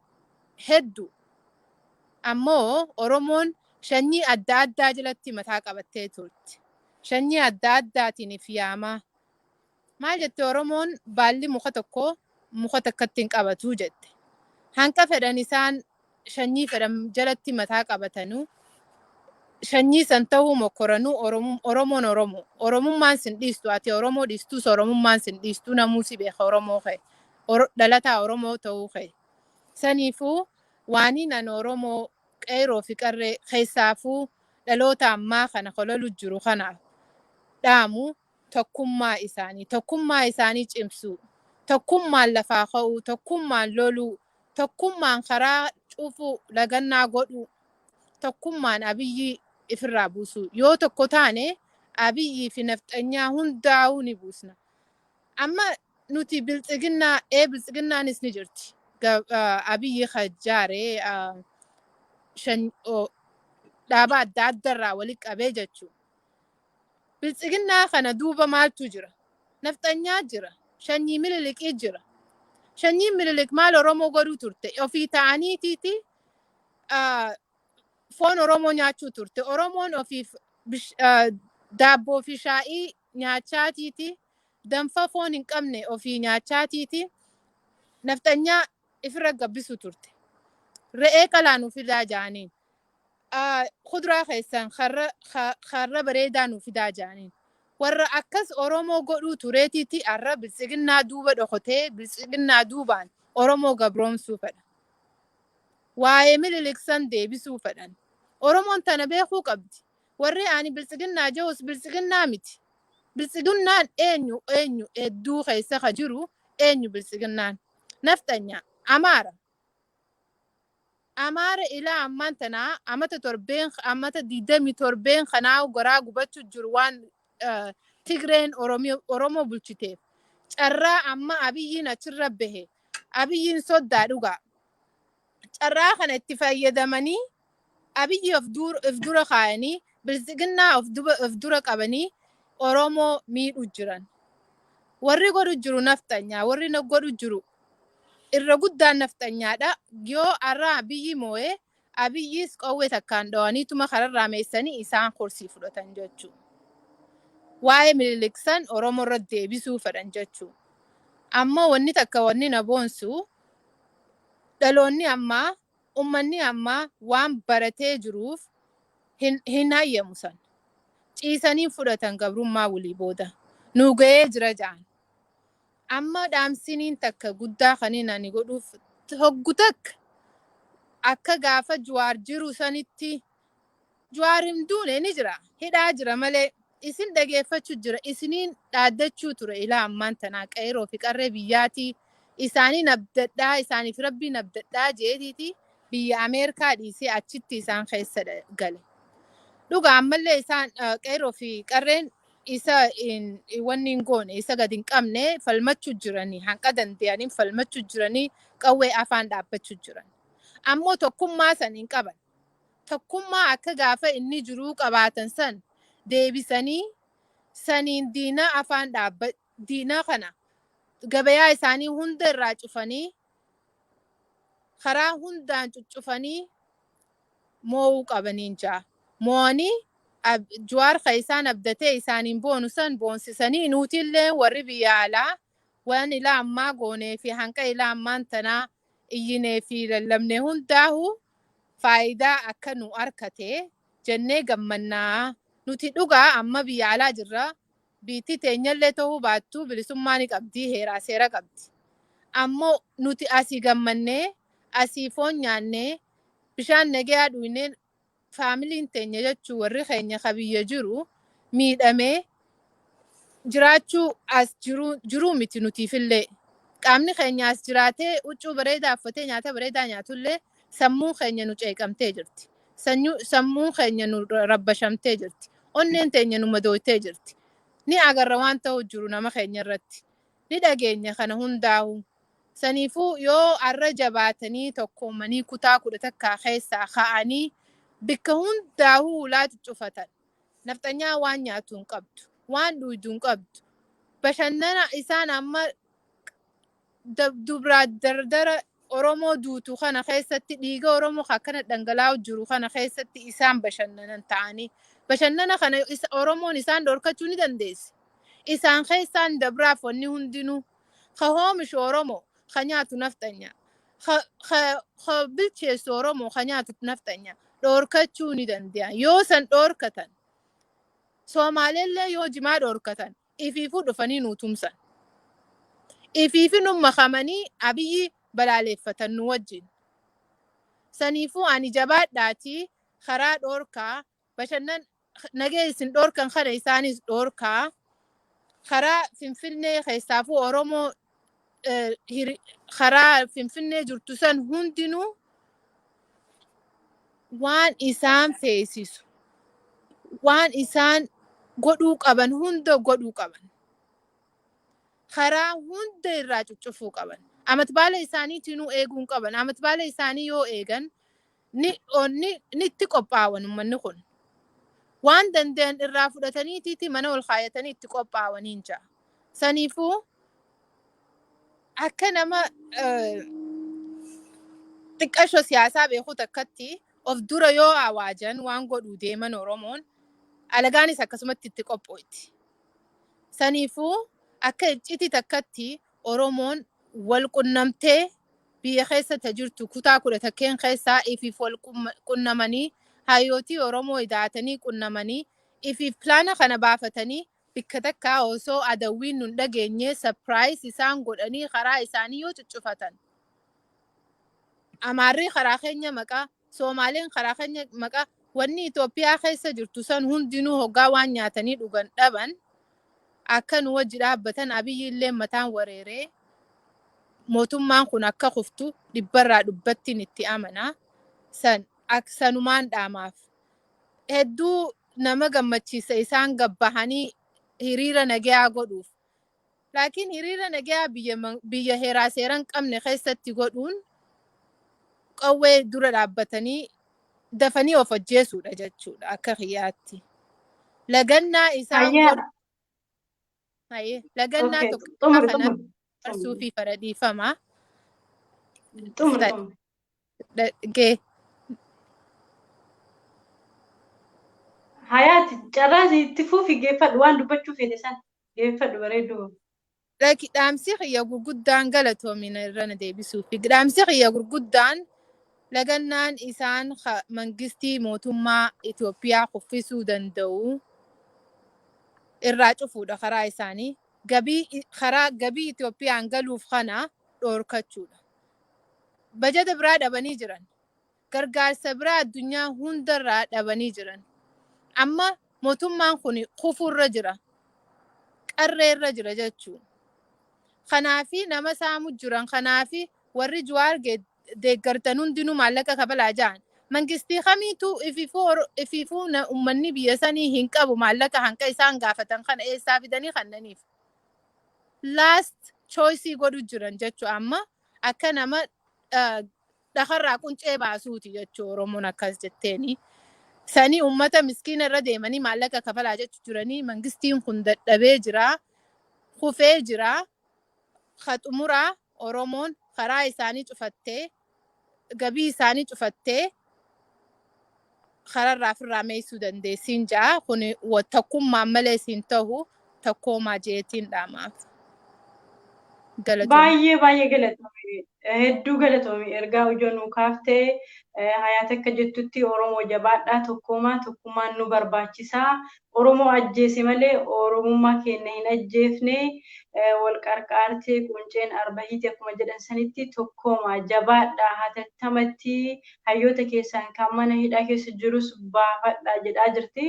hedduu ammoo Oromoon sanyii adda addaa jalatti mataa qabattee turte. Sanyii adda addaatiin fiyaamaa. Maal jette Oromoon baalli muka tokko muka takkatti hin qabatu jette. Hanqa fedhan isaan sanyii fedhan jalatti mataa qabatanu sanyii san ta'uu mokkoranuu Oromoon Oromoo. Oromummaan sin dhiistu ati Oromoo dhiistus Oromummaan sin dhiistu namuu si beeka Oromoo ka'e. Dhalataa Oromoo ta'uu ka'e. Saniifuu waaniin an Oromoo qeeroo fi qarree keessaafuu dhaloota ammaa kana kololu jiru kanaaf dhaamu tokkummaa isaanii cimsuu, tokkummaan lafaa ka'uu, tokkummaan loluu, tokkummaan karaa cufuu lagannaa godhuu, tokkummaan Abiyyi ifirraa buusuu. Yoo tokko taane Abiyyii fi nafxanyaa hundaa'uu ni buusna. Amma nuti biltsiginnaanis ni jirti. Abiyyi Hajjaaree dhaaba adda addarraa walitti qabee jechuudha. Biltsiginnaa kana duuba maaltu jira? Nafxanyaa jira. Sanyii Minilikii jira. Sanyiin Minilik maal Oromoo godhuu turte? Ofii ta'aniitiiti foon Oromoo nyaachuu turte. Oromoon ofiif daabboo fi shaa'ii nyaachaatiiti. Danfa foon hin qabne ofii nyaachaatiiti. Nafxanyaa ifirra gabbisu turte. Re'ee qalaa nuuf fidaa jaaniin. Kuduraa keessan harra bareedaa nuuf fidaa jaaniin. Warra akkas Oromoo godhuu tureetiiti har'a biltsiginnaa duuba dhokotee biltsiginnaa duubaan Oromoo gabroomsuu fedha. Waa'ee Minilik san deebisuu fedhan. Oromoon tana beekuu qabdi. Warri ani biltsiginnaa jehus biltsiginnaa miti. Biltsiginnaan eenyu hedduu keessa ka jiru eenyu biltsiginnaan. Nafxanyaa Amaara ilaa ammaan tanaa amata 27 kanaa garaa gubachuu jiru waan Tigreen Oromoo bulchiteef. Carraa amma Abiyyiin achirra bahe. Abiyyiin soddaa dhugaa. Carraa kana itti fayyadamanii Abiyyi of dura kaayanii biltsiginnaa of dura qabanii Oromoo miidhuu jiran. Warri godhu jiru nafxanyaa. Warri godhu jiru irra guddaan nafxanyaadha. Yoo har'a Abiyyi moo'ee Abiyyiis qawwee takkaan dhawaniituma kararraa meessanii isaan kursii fudhatan jechuudha. Waa'ee Minilik san Oromoo irra deebisuu fedhan jechuudha. Ammoo wanni takka wanni na boonsu dhaloonni ammaa ummanni ammaa waan baratee jiruuf hin hayyamu san. Ciisanii fudhatan gabrummaa walii booda. Nu ga'ee jira ja'an. Amma dhaamsiniin takka guddaa kaniin ani godhuuf hoggu takka akka gaafa Jawaar jiru sanitti Jawaar hin duune ni jira. Hidhaa jira malee isin dhageeffachuu jira. Isiniin dhaaddachuu ture ilaa ammaan tanaa qeeroo fi qarree biyyaatii isaaniin abdadhaa isaaniif rabbiin abdadhaa jeetiiti biyya Ameerikaa dhiisee achitti isaan keessa gale. Dhugaa ammallee isaan qeeroo fi qarreen isa wanni hin goone isa gadi hin qabne falmachuu jiranii hanqa danda'anii falmachuu jiranii qawwee afaan dhaabbachuu jiran. Ammoo tokkummaa san hin qaban. Tokkummaa akka gaafa inni jiruu qabaatan san deebisanii saniin diina afaan diina kana gabayaa isaanii hunda irraa cufanii karaa hundaan cuccufanii mo'uu qabaniin jaa. Mo'anii Jawaar isaan abdatee isaaniin boonu san boonsisanii nutillee warri biyya alaa waan ilaa ammaa goonee fi hanqa ilaa ammaan tanaa iyyinee fi lallabnee hundaahu faayidaa akka nu arkate jennee gammannaa. Nuti dhugaa amma biyya alaa jirra. Biitti teenyallee ta'uu baattuu bilisummaa ni qabdi, heeraa seera qabdi. Ammoo nuti asii gammannee, asii foon nyaannee, bishaan nagaa dhugnee faamiliin teenya jechuun warri keenya kabiyya jiru miidhamee jiraachuu as jiruu miti nutiifillee. Qaamni keenya as jiraatee huccuu bareedaa uffatee nyaata bareedaa nyaatullee sammuun keenya nu ceeqamtee jirti. Sammuun keenya nu rabbashamtee jirti. Onneen teenya nu madooytee jirti. Ni agarra waan ta'u jiru nama keenya irratti. Ni dhageenya kana hundaahu. Saniifuu yoo arra jabaatanii tokkoomanii kutaa 11 keessaa ka'anii bikka hundaahu ulaa cuccufatan. Nafxanyaa waan nyaatu hin qabdu. Waan dhuydu hin qabdu. Bashannana isaan amma dubraa dardara Oromoo duutu kana keessatti dhiiga Oromoo akkana dhangalaa'u jiru kana keessatti isaan bashannanan ta'anii. Bashannana kana Oromoon isaan dhorkachuu ni dandeessi. Isaan keessaan dabraaf wanni hundinuu ka oomishu Oromoo ka nyaatu nafxanya. Ka bilcheessu Oromoo ka nyaatu nafxanya. Dhorkachuu ni danda'a. Yoo san dhorkatan Soomaalillee yoo jimaa dhorkatan ifiifuu dhufanii nu tumsan. Ifiifi nu makamanii Abiyyi balaaleeffatan nu wajjin. Saniifuu ani jabaadhaatii karaa dhorkaa bashannan nagee isin dhorkan kana isaanis dhorkaa karaa Finfinnee keessaafuu Oromoo karaa Finfinnee jirtu san hundinuu waan isaan feesisu waan isaan godhuu qaban hunda godhuu qaban. Karaa hunda irraa cuccufuu qaban. Amat baala isaaniitinuu eeguun qaban. Amat baala isaanii yoo eegan ni itti qophaawan uummanni kun. Waan danda'an irraa fudhataniitiiti mana ol kaayatanii itti qophaawaniin ja'a. Saniifuu akka nama xiqqashoo siyaasaa beekuu takkatti of dura yoo awaajan waan godhuu deeman Oromoon alagaanis akkasumatti itti qophooyti. Saniifuu akka icciti takkatti Oromoon wal qunnamtee biyya keessa jirtu kutaa 11 keessaa ifiif wal qunnamanii hayyootii Oromoo idaatanii qunnamanii ifiif plaana kana baafatanii bikka takkaa osoo adawwiin nun dhageenye surprise isaan godhanii karaa isaanii yoo cuccufatan. Amaarri karaa keenya maqaa, Soomaaliin karaa keenya maqaa, wanni Itoophiyaa keessa jirtu san hundinuu hoggaa waan nyaatanii dhugan dhaban akka nu wajji dhaabbatan Abiyyi illee mataan wareeree mootummaan kun akka kuftu dhibbarraa dhibbattiin itti amanaa. Sanumaan dhaamaaf. Hedduu nama gammachiisa isaan gabbahanii hiriira nagaa godhuuf. Laakiin hiriira nagaa biyya heeraa seeran qabne keessatti godhuun qawwee dura dhaabbatanii dafanii of ajjeesuudha jechuudha akka kiyyaatti. Lagannaa isaan godhu. Lagannaa tokko kana farsuu fi faradhiifama. Hayaati carraasi itti fuufi geeffadhu waan dubbachuu fedhe san geeffadhu bareedduu. Dhaamsi xiyya gurguddaan galatoomina irra na deebisuufi dhaamsi xiyya gurguddaan lagannaan isaan mangistii mootummaa Itoophiyaa kuffisuu danda'u irraa cufuudha karaa isaanii. Karaa gabii Itoophiyaan galuuf kana dhorkachuudha. Bajata biraa dhabanii jiran. Gargaarsa biraa addunyaa hundarraa dhabanii jiran. Amma mootummaan kun kufuurra jira. Qarreerra jira jechuudha. Kanaafi nama saamu jiran kanaafi warri Jawaar deeggartan hundinuu maallaqa kabalaa ja'an. Mangistii kamiitu ifiifuu uummanni biyya sanii hin qabu maallaqa hanqa isaan gaafatan kana eessaa fidanii kannaniif. Last choice godhu jiran jechuudha. Amma akka nama dhakarraa quncee baasuuti jechuudha Oromoon akkas jetteeni. Sanii uummata miskiina irra deemanii maallaqa kafalaa jechuu jiranii mangistiin kun dadhabee jira. Kufee jira. Xumuraa Oromoon karaa isaanii cufattee gabii isaanii cufattee kararraa firraa meessuu dandeessiin ja'a. Kun tokkummaan malee siin ta'u tokkoomaa jeetiin dhaamaaf. Baay'ee galatoomi. hedduu galatoomi ergaa hojjennu kaaftee hayaata akka jettutti Oromoo jabaadhaa tokkummaan nu barbaachisaa. Oromoo ajjeese malee Oromummaa keenya hin ajjeefne wal qarqaartee qunceen arba hiite akkuma jedhan sanitti tokkummaa jabaadhaa hatattamatti hayyoota keessaan kan mana hidhaa keessa jirus baafadhaa jedhaa jirti.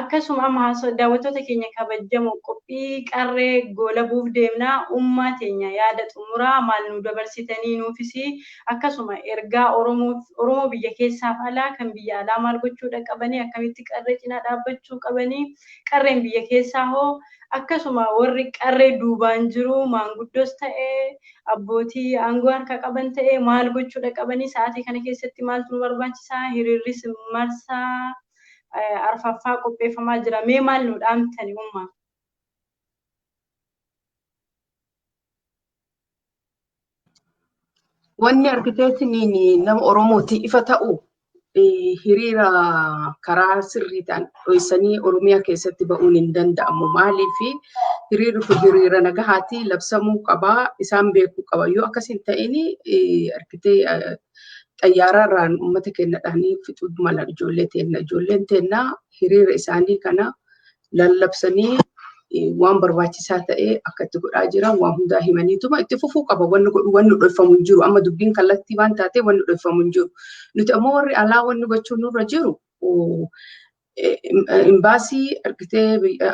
Akkasuma amma daawwattoota keenya kabajamoo qophii qarree goolabuuf deemnaa ummaa teenya yaada xumuraa maal nu dabarsitanii nuufisi akkasuma ergaa Oromoo biyya keessaaf alaa kan biyya alaa maal gochuudha qabanii akkamitti qarree cinaa dhaabbachuu qabanii qarreen biyya keessaa hoo akkasuma warri qarree duubaan jiru maanguddoos ta'ee abbootii aangoo harka qaban ta'ee maal gochuudha qabanii sa'aatii kana keessatti maaltu nu barbaachisaa hiriirris marsaa arfaffaa qopheeffamaa jira mee maal nu dhaamtani ummaa? Wanni argiteetiin nama Oromooti ifa ta'u hiriira karaa sirriidhaan dho'isanii Oromiyaa keessatti ba'uun hin danda'amu. Maaliif hiriirri kun hiriira nagahaati labsamuu qabaa isaan beekuu qaba. Yoo akkas hin ta'in argitee xayyaararraan uummata keenyadhaanii fixuu mala ijoolleen teennaa hiriira isaanii kana lallabsanii waan barbaachisaa ta'ee akka itti godhaa jiran waan hundaa himaniituma itti fufuu qaba wanni godhu wanni dhoofamu hin jiru amma dubbiin kallattii waan taatee wanni dhoofamu hin jiru nuti ammoo warri alaa wanni gochuun nurra jiru imbaasii argitee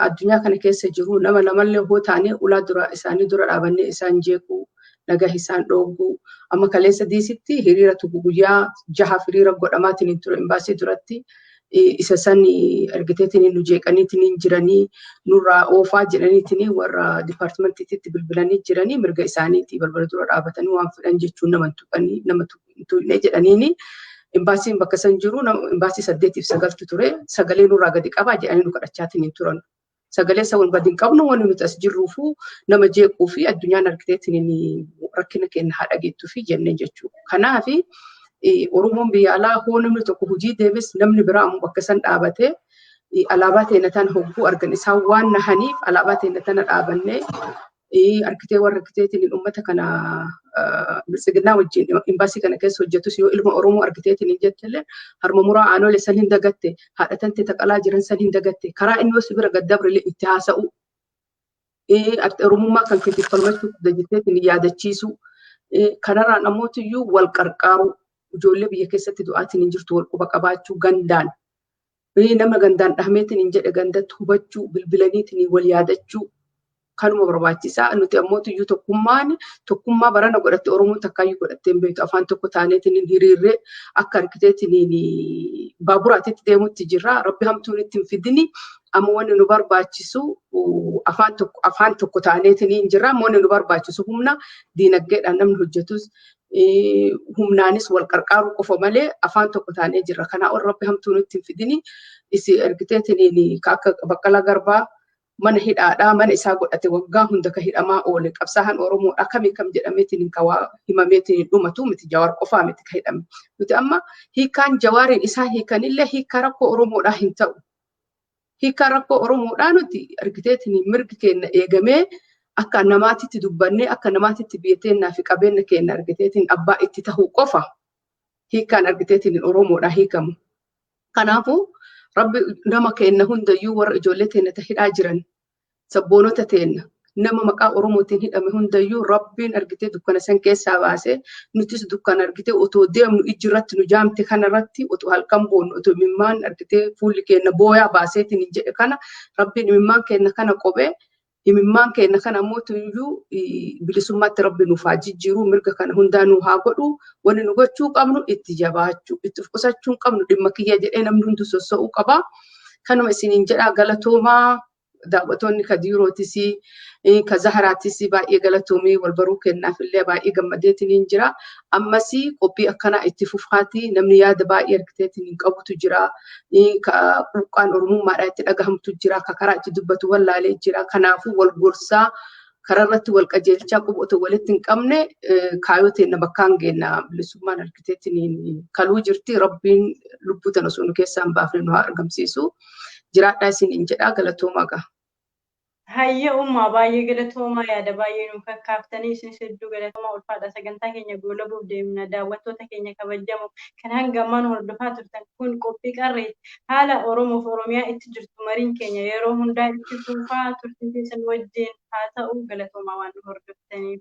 addunyaa kana keessa jiru nama lamallee hoo taanee ulaa dura isaanii dura dhaabannee isaan jeequu nagaa isaan dhooguu amma kaleessa diisitti hiriira tuqu guyyaa 6 hiriira godhamaatiin ture imbaasii duratti isa san argiteetiin nu jeeqaniitiin jiranii nurraa oofaa jedhaniitiin warra dipaartimentiitti bilbilanii jiranii mirga isaaniitti balbala dura dhaabatanii waan fedhan jechuun nama tuqanii jedhaniini imbaasiin bakka san jiru imbaasii 8-9 ture sagalee nurraa gadi qabaa jedhanii nu kadhachaatiin turan. Sagalee isa gadi hin qabnu wanni nuti as jirruufu nama jeequu fi addunyaan argiteetiin rakkina keenya haa dhageettuu fi jennee jechuudha. Kanaaf Oromoon biyya alaa hoo namni tokko hojii deebis namni biraa ammoo bakka san dhaabatee alaabaa teenya tana hogguu argan isaan waan nahaniif alaabaa teenya tana dhaabannee argitee warra argiteetiin uummata kana bilisiginnaa wajjin imbaasii kana keessa hojjetus yoo ilma Oromoo argiteetiin jettillee harma muraa aanolee san hin dagatte haadhatan taqalaa jiran san hin dagatte karaa inni osoo bira gaddabrilee itti haasa'u Oromummaa kan keetti falmachuu dajjiteetiin yaadachiisu kanarraan ammootiyyuu wal qarqaaru ijoollee biyya keessatti du'aatiin hin jirtu wal quba qabaachuu gandaan nama gandaan dhahameetiin hin jedhe gandatti hubachuu bilbilaniitiin wal yaadachuu kanuma barbaachisaa nuti ammootiyyuu tokkummaa barana godhatte Oromoon takkaayyuu godhattee hin beektu afaan tokko taaneetiin hiriirree akka argiteetiin baaburaatitti deemutti jirra rabbi hamtuun itti hin fidini amma wanni nu barbaachisu afaan tokko taaneetiin jirra wanni nu barbaachisu humna diinagdeedhaan namni hojjetus humnaanis wal qarqaaru qofa malee afaan tokko taanee jirra. Kanaa ol rabbi hamtuu nutti hin fidini isi ergiteetiin akka Baqqalaa Garbaa mana hidhaadhaa mana isaa godhate waggaa hunda ka hidhamaa oole qabsaa'aan Oromoodhaa kam jedhameetiin kawaa himameetiin dhumatu miti Jawaar qofaa miti ka hidhame. Nuti amma hiikaan Jawaariin isaa hiikanillee hiikaa rakkoo Oromoodhaa hin ta'u. Hiikaa rakkoo Oromoodhaa nuti ergiteetiin mirgi keenya eegamee akka namaatitti dubbannee akka namaatitti biyyateennaa fi qabeenya keenya argiteetiin abbaa itti tahuu qofa hiikaan argiteetiin Oromoodhaa hiikamu. Kanaafuu rabbi nama keenya hundayyuu warra ijoollee teenya hidhaa jiran sabboonota teenya nama maqaa Oromootiin hidhame hundayyuu rabbiin argitee dukkana san keessaa baasee nutis dukkana argitee otoo deemnu ijjirratti nu jaamte kanarratti otoo halkan boonnu otoo imimmaan argitee fuulli keenya booyaa baaseetiin hin jedhe kana rabbiin imimmaan keenya kana qobee imimmaan keenya kana ammootiyyuu bilisummaatti rabbi nuuf haa jijjiiruu mirga kana hundaa nu haa godhu wanni nu gochuu qabnu itti jabaachuu itti qusachuu qabnu dhimma kiyya jedhee namni hundi sossa'uu qaba. Kanuma isiniin jedhaa galatoomaa daawwattoonni Kadiirootis ka Zaharaattis baay'ee galatoomii wal baruu kennaafillee baay'ee gammadeetiin jira. Ammas qophii akkanaa itti fufaati namni yaada baay'ee argiteetiin qabutu jira. Ka quuqqaan Oromummaadhaa itti dhagahamtu jira. Ka karaa itti dubbatu wallaalee jira. Kanaafuu wal gorsaa kararratti wal qajeelchaa quboota walitti hin qabne kaayoo teenya bakkaan geenna bilisummaan argiteetiin kaluu jirti. Rabbiin lubbuu tana osoo nu keessaa hin baafne nu haa argamsiisu. Jiraadhaa isiniin jedhaa galatoomaa ga'a. Hayya ummaa baay'ee galatoomaa yaada baay'ee nu kakkaaftanii isinis hedduu galatoomaa ulfaadha sagantaa keenya goolabuuf deemna daawwattoota keenya kabajamoo kan hanga ammaan hordofaa turtan kun qophii qarreeti haala Oromoof Oromiyaa itti jirtu mariin keenya yeroo hundaa itti fufaa turtiin keessan wajjin haa ta'u galatoomaa waan nu hordoftaniif.